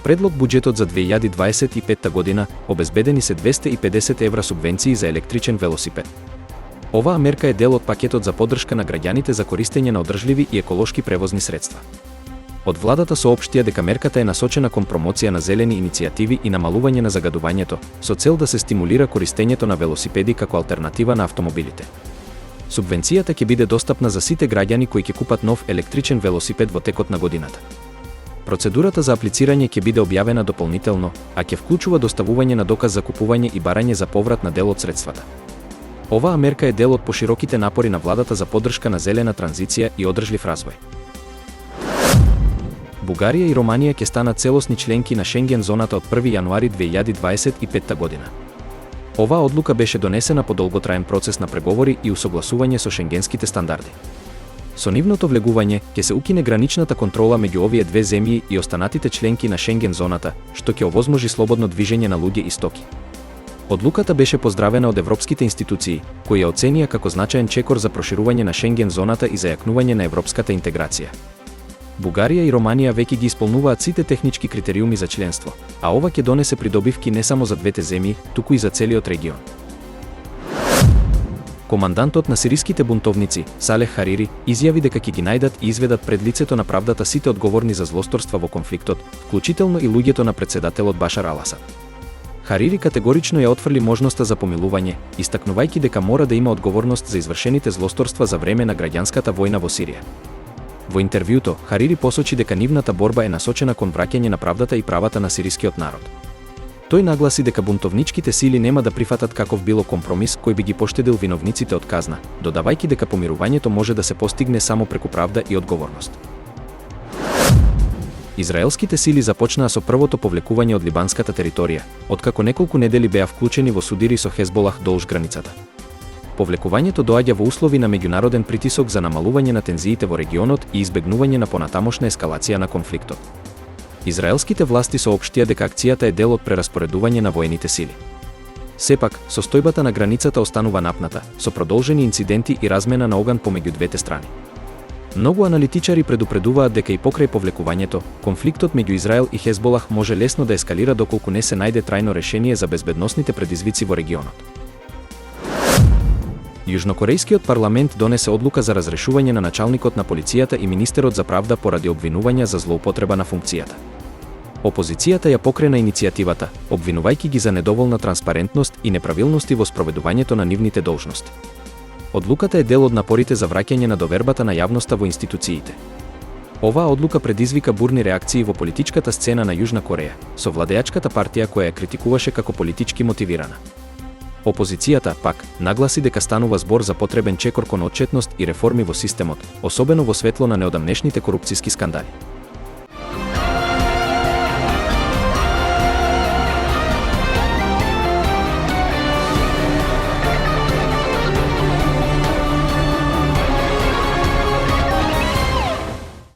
предлог буџетот за 2025 година обезбедени се 250 евра субвенции за електричен велосипед. Оваа мерка е дел од пакетот за поддршка на граѓаните за користење на одржливи и еколошки превозни средства. Од владата соопштија дека мерката е насочена кон промоција на зелени иницијативи и намалување на загадувањето, со цел да се стимулира користењето на велосипеди како алтернатива на автомобилите. Субвенцијата ќе биде достапна за сите граѓани кои ќе купат нов електричен велосипед во текот на годината. Процедурата за аплицирање ќе биде објавена дополнително, а ќе вклучува доставување на доказ за купување и барање за поврат на дел од средствата. Оваа мерка е дел од пошироките напори на владата за поддршка на зелена транзиција и одржлив развој. Бугарија и Романија ќе станат целосни членки на Шенген зоната од 1 јануари 2025 година. Оваа одлука беше донесена по долготраен процес на преговори и усогласување со шенгенските стандарди. Со нивното влегување ќе се укине граничната контрола меѓу овие две земји и останатите членки на Шенген зоната, што ќе овозможи слободно движење на луѓе и стоки. Одлуката беше поздравена од европските институции, кои ја оценија како значаен чекор за проширување на Шенген зоната и зајакнување на европската интеграција. Бугарија и Романија веќе ги исполнуваат сите технички критериуми за членство, а ова ќе донесе придобивки не само за двете земји, туку и за целиот регион. Командантот на сириските бунтовници, Салех Харири, изјави дека ќе ги најдат и изведат пред лицето на правдата сите одговорни за злосторства во конфликтот, вклучително и луѓето на претседателот Башар ал-Асад. Харири категорично ја отфрли можноста за помилување, истакнувајќи дека мора да има одговорност за извршените злосторства за време на граѓанската војна во Сирија. Во интервјуто, Харири посочи дека нивната борба е насочена кон враќање на правдата и правата на сирискиот народ. Тој нагласи дека бунтовничките сили нема да прифатат каков било компромис кој би ги поштедил виновниците од казна, додавајќи дека помирувањето може да се постигне само преку правда и одговорност. Израелските сили започнаа со првото повлекување од либанската територија, откако неколку недели беа вклучени во судири со Хезболах долж границата. Повлекувањето доаѓа во услови на меѓународен притисок за намалување на тензиите во регионот и избегнување на понатамошна ескалација на конфликтот. Израелските власти соопштија дека акцијата е дел од прераспоредување на воените сили. Сепак, состојбата на границата останува напната, со продолжени инциденти и размена на оган помеѓу двете страни. Многу аналитичари предупредуваат дека и покрај повлекувањето, конфликтот меѓу Израел и Хезболах може лесно да ескалира доколку не се најде трајно решение за безбедносните предизвици во регионот. Јужнокорејскиот парламент донесе одлука за разрешување на началникот на полицијата и министерот за правда поради обвинувања за злоупотреба на функцијата. Опозицијата ја покрена иницијативата, обвинувајќи ги за недоволна транспарентност и неправилности во спроведувањето на нивните должности. Одлуката е дел од напорите за враќање на довербата на јавноста во институциите. Оваа одлука предизвика бурни реакции во политичката сцена на Јужна Кореја, со владеачката партија која ја критикуваше како политички мотивирана. Опозицијата, пак, нагласи дека станува збор за потребен чекор кон отчетност и реформи во системот, особено во светло на неодамнешните корупцијски скандали.